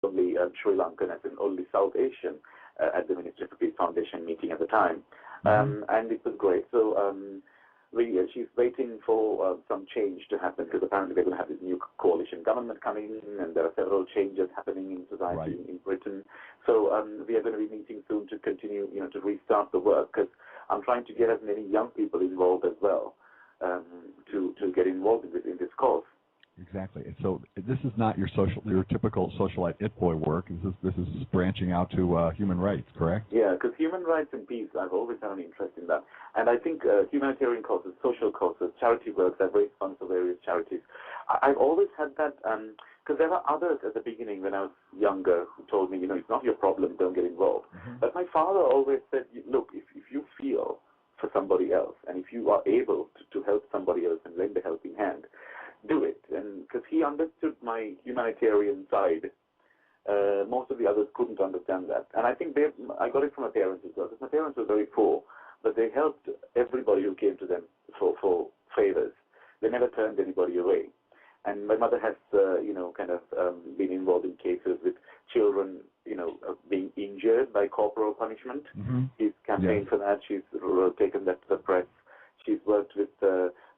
only Sri Lankan, as in only South Asian at the Ministry for Peace Foundation meeting at the time. And it was great. So she's waiting for some change to happen, because apparently they're going to have this new coalition government coming in, and there are several changes happening in society in Britain. So we are going to be meeting soon to continue, to restart the work, because I'm trying to get as many young people involved as well to get involved in this cause. Exactly. So this is not your typical socialite it-boy work. This is branching out to human rights, correct? Yeah, because human rights and peace, I've always had an interest in that. And I think humanitarian causes, social causes, charity works, I've raised funds for various charities. I've always had that, because there were others at the beginning when I was younger who told me, it's not your problem, don't get involved. But my father always said, look, if you feel for somebody else, and if you are able to help somebody else and lend a helping hand, do it. And because he understood my humanitarian side, most of the others couldn't understand that. And I think I got it from my parents as well, because my parents were very poor, but they helped everybody who came to them for favors. They never turned anybody away. And my mother has, been involved in cases with children, being injured by corporal punishment. She's campaigned for that. She's taken that to the press. She's worked with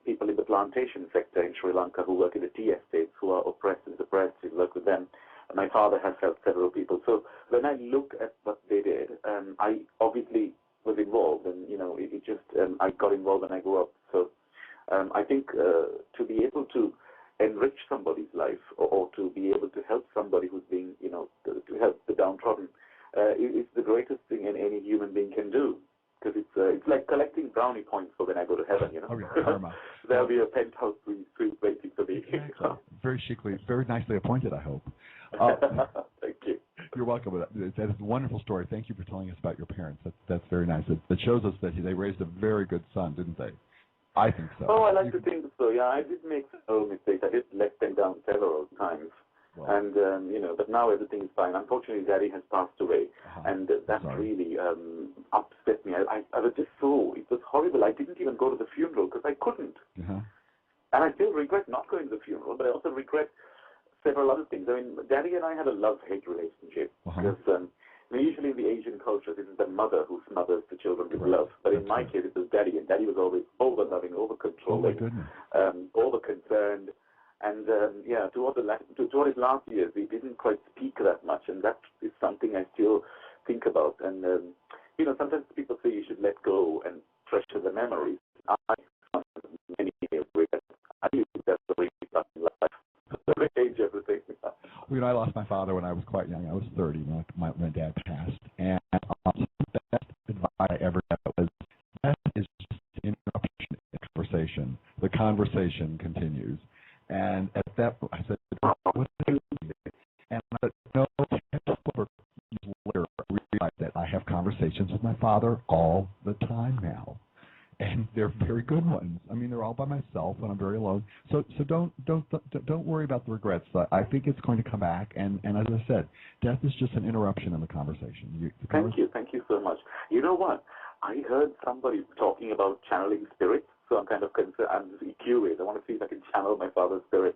people in the plantation sector in Sri Lanka who work in the tea estates, who are oppressed and suppressed. She's worked with them. And my father has helped several people. So when I look at what they did, I obviously was involved, and I got involved when I grew up. So I think to be able to enrich somebody's life, or to be able to help somebody who's being, to help the downtrodden, is the greatest thing any human being can do. Because it's like collecting brownie points for when I go to heaven, Oh, yeah, karma. There'll be a penthouse suite waiting for me. Exactly. Very chicly, very nicely appointed, I hope. Thank you. You're welcome. That is a wonderful story. Thank you for telling us about your parents. That's very nice. It shows us that they raised a very good son, didn't they? I think so. Oh, I like to think so. Yeah, I did make several mistakes. I did let them down several times. Well, and, but now everything is fine. Unfortunately, Daddy has passed away, and that really upset me. I was just it was horrible. I didn't even go to the funeral because I couldn't. And I still regret not going to the funeral, but I also regret several other things. I mean, Daddy and I had a love-hate relationship, because usually in the Asian culture, this is the mother who smothers the children with love. But in my case, it was Daddy, and Daddy was always over-loving, over-controlling, over-concerned. And, toward his last years, we didn't quite speak that much, and that is something I still think about. And, sometimes people say you should let go and treasure the memories. I many regrets. I think that's the way in life. They change everything. I lost my father when I was quite young. I was 30 when my dad passed. And the best advice I ever got was, that is just an interruption in the conversation. The conversation continues. And at that point, I said, what do you do? And I said, no, later I realized that I have conversations with my father all the time now. And they're very good ones. I mean, they're all by myself when I'm very alone. So don't worry about the regrets. I think it's going to come back. And as I said, death is just an interruption in the conversation. Thank you so much. You know what? I heard somebody talking about channeling spirits. So I'm kind of concerned. I'm just curious. I want to see if I can channel my father's spirit.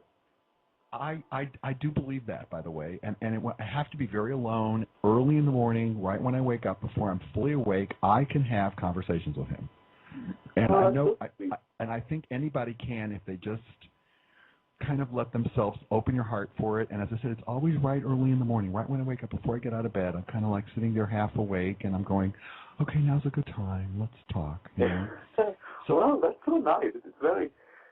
I do believe that, by the way, and I have to be very alone, early in the morning, right when I wake up, before I'm fully awake. I can have conversations with him, and I know, and I think anybody can if they just kind of let themselves open your heart for it. And as I said, it's always right early in the morning, right when I wake up, before I get out of bed. I'm kind of like sitting there half awake, and I'm going, okay, now's a good time. Let's talk. So, well, that's so nice.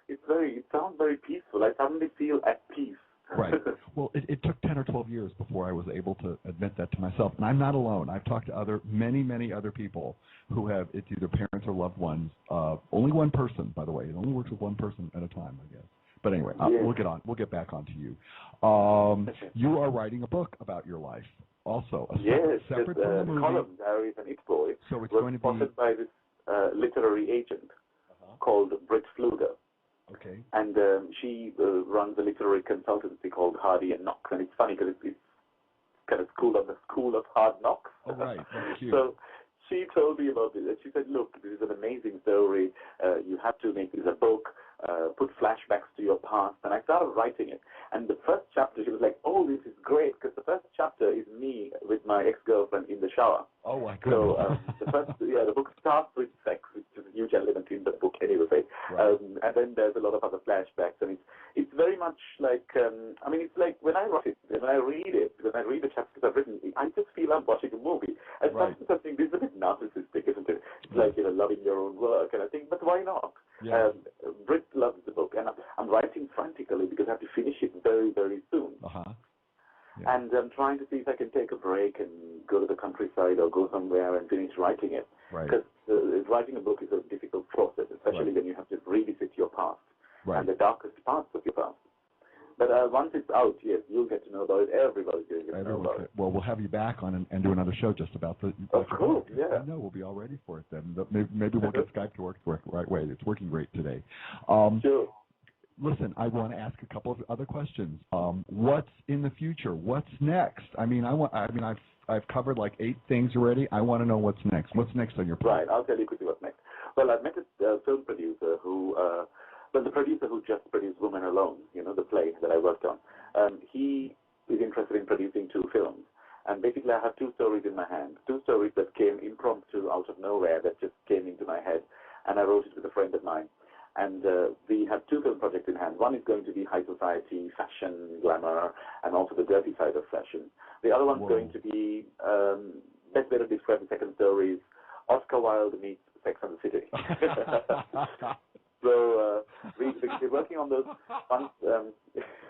It sounds very peaceful. I suddenly feel at peace. Right. Well, it took 10 or 12 years before I was able to admit that to myself. And I'm not alone. I've talked to many other people who have, it's either parents or loved ones. Only one person, by the way. It only works with one person at a time, I guess. But anyway, we'll get back on to you. You are writing a book about your life, also. Separate from the movie. Column, Diaries and It Boy, so it's going to be sponsored by this literary agent called Britt Fluger. Okay. And she runs a literary consultancy called Hardy and Knox. And it's funny because it's kind of the school of hard knocks. Oh, right. That's cute. So she told me about this. She said, look, this is an amazing story. You have to make this a book, put flashbacks to your past. And I started writing it. And the first chapter, she was like, oh, this is great, because the first chapter my ex-girlfriend in the shower. Oh, my goodness. So the book starts with sex, which is a huge element in the book anyway. Right. And then there's a lot of other flashbacks, and it's very much like, it's like when I write it, when I read the chapters I've written, I just feel I'm watching a movie. And right. sometimes I think this is a bit narcissistic, isn't it? It's like, loving your own work, and I think, but why not? Yeah. Britt loves the book, and I'm writing frantically because I have to finish it very, very soon. Uh-huh. Yeah. And I'm trying to see if I can take a break and go to the countryside or go somewhere and finish writing it. Right. Because writing a book is a difficult process, especially when you have to revisit your past and the darkest parts of your past. But once it's out, yes, you'll get to know about it. Everybody's going to get to know about it. Well, we'll have you back on and do another show just about the. Of course, yeah. I know we'll be all ready for it then. Maybe we'll get Skype to work the right way. It's working great today. Sure. Listen, I want to ask a couple of other questions. What's in the future? What's next? I've covered like 8 things already. I want to know what's next. What's next on your plate? Right, I'll tell you quickly what's next. Well, I've met a film producer who, the producer who just produced Woman Alone, the play that I worked on. He is interested in producing 2 films. And basically I have 2 stories in my hand, 2 stories that came impromptu out of nowhere that just came into my head. And I wrote it with a friend of mine. And we have 2 film projects in hand. One is going to be high society, fashion, glamour, and also the dirty side of fashion. The other one's going to be, best way to describe the second story is Oscar Wilde meets Sex and the City. So we're working on those ones.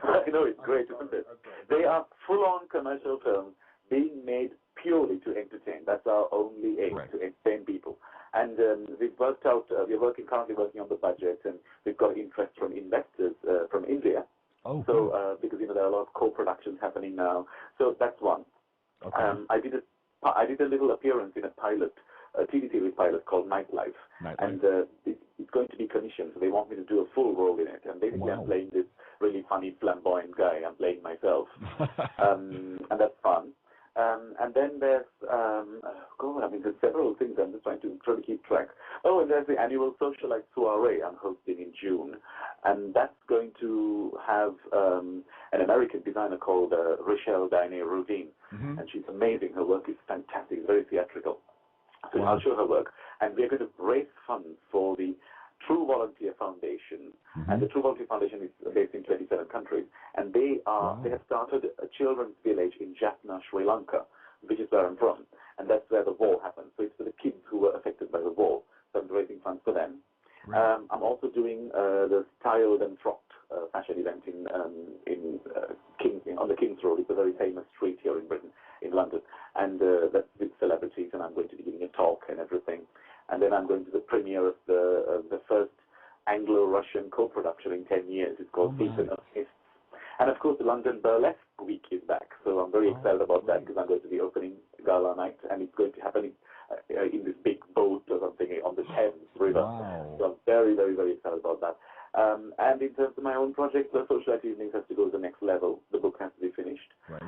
I know, it's great, isn't it? They are full-on commercial films being made purely to entertain. That's our only aim, to entertain people. And we've worked out, we're currently working on the budget, and we've got interest from investors from India. Oh, so because there are a lot of co-productions happening now. So that's one. Okay. I did a little appearance in a TV series pilot called Nightlife. And it's going to be commissioned, so they want me to do a full role in it. And basically I'm playing this really funny, flamboyant guy. I'm playing myself. And that's fun. And then there's, there's several things. I'm just trying to keep track. Oh, and there's the annual Socialite Soiree I'm hosting in June. And that's going to have an American designer called Rochelle Daine-Rudin. Mm-hmm. And she's amazing. Her work is fantastic, very theatrical. So I'll show her work. And we're going to raise funds for the True Volunteer Foundation. Mm-hmm. And the True Volunteer Foundation is based in 27 countries. And they have started a children's village in Jaffna, Sri Lanka, which is where I'm from. And that's where the war happened. So it's for the kids who were affected by the war. So I'm raising funds for them. Right. I'm also doing the Styled and Frocked fashion event on the King's Road. It's a very famous street here in Britain, in London. And that's with celebrities, and I'm going to be giving a talk and everything. And then I'm going to the premiere of the first Anglo-Russian co-production in 10 years. It's called Season of Mists. And of course, the London Burlesque Week is back. So I'm very excited about that because I'm going to be opening gala night, and it's going to happen in this big boat or something on the Thames River. Wow. So I'm very, very, very excited about that. And in terms of my own project, the Socialite Evenings has to go to the next level. The book has to be finished. Right.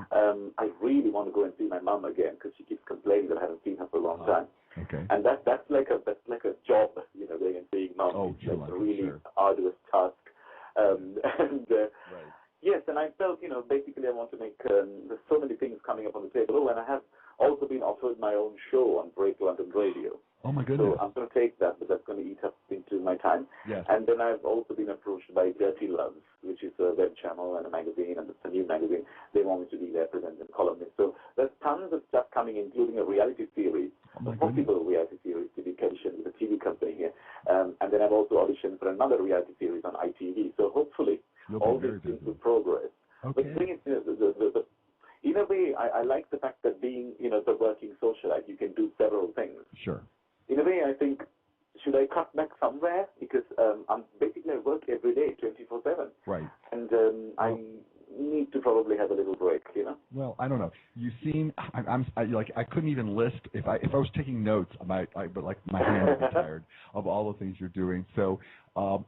I really want to go and see my mum again because she keeps complaining that I haven't seen her for a long time. Okay. And that's like a job, going and seeing mum. Oh, it's like a really arduous task. Yes, and I felt, basically I want to make, there's so many things coming up on the table. Oh, and I have also been offered my own show on Break London Radio. Oh, my goodness. So I'm going to take that, but that's going to eat up into my time. Yes. And then I've also been approached by Dirty Loves, which is a web channel and a magazine, and it's a new magazine. They want me to be their presenter and columnist. So there's tons of stuff coming, including a reality series, a possible reality series to be commissioned with a TV company here. And then I've also auditioned for another reality series on ITV. So hopefully all these things will progress. Okay. But the thing is, in a way, I like the fact that being, the working socialite, you can do several things. Sure. In a way, I think, should I cut back somewhere? Because I work every day, 24/7. Right. And I need to probably have a little break, Well, I don't know. You seem, I couldn't even list, if I was taking notes, but my hand would be tired of all the things you're doing. So we'll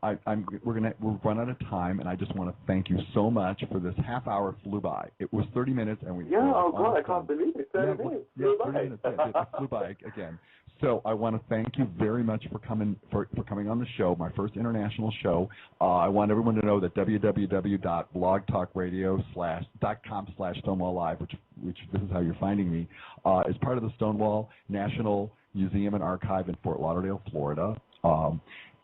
run out of time, and I just want to thank you so much for this half hour flew by. It was 30 minutes, and we. Yeah, oh God, I can't believe it. 30 minutes. Yeah, 30 minutes. Yeah, it flew by again. So I want to thank you very much for coming on the show, my first international show. I want everyone to know that www.blogtalkradio.com/Stonewall Live, which this is how you're finding me, is part of the Stonewall National Museum and Archive in Fort Lauderdale, Florida.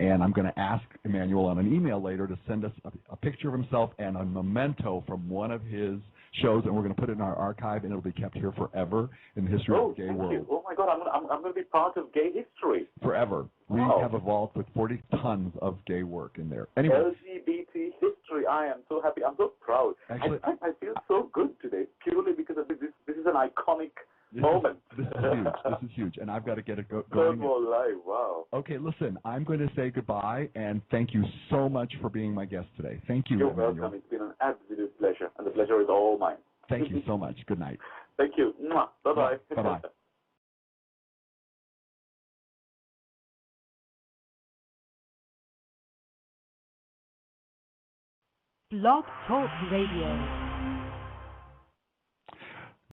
And I'm going to ask Emmanuel on an email later to send us a picture of himself and a memento from one of his shows, and we're going to put it in our archive, and it'll be kept here forever in the history of the gay world. You. Oh my God, I'm going to be part of gay history. Forever. We have a vault with 40 tons of gay work in there. Anyway. LGBT history. I am so happy. I'm so proud. Actually, I feel so good today, purely because of this is an iconic moment. This is huge. This is huge, and I've got to get it going. Stonewall Live. Wow. Okay, listen, I'm going to say goodbye, and thank you so much for being my guest today. Thank you, You're Emmanuel. welcome. It's been an absolute pleasure, and the pleasure is all mine. Thank you so much. Good night. Thank you. Bye-bye. Bye-bye. Blog Talk Radio.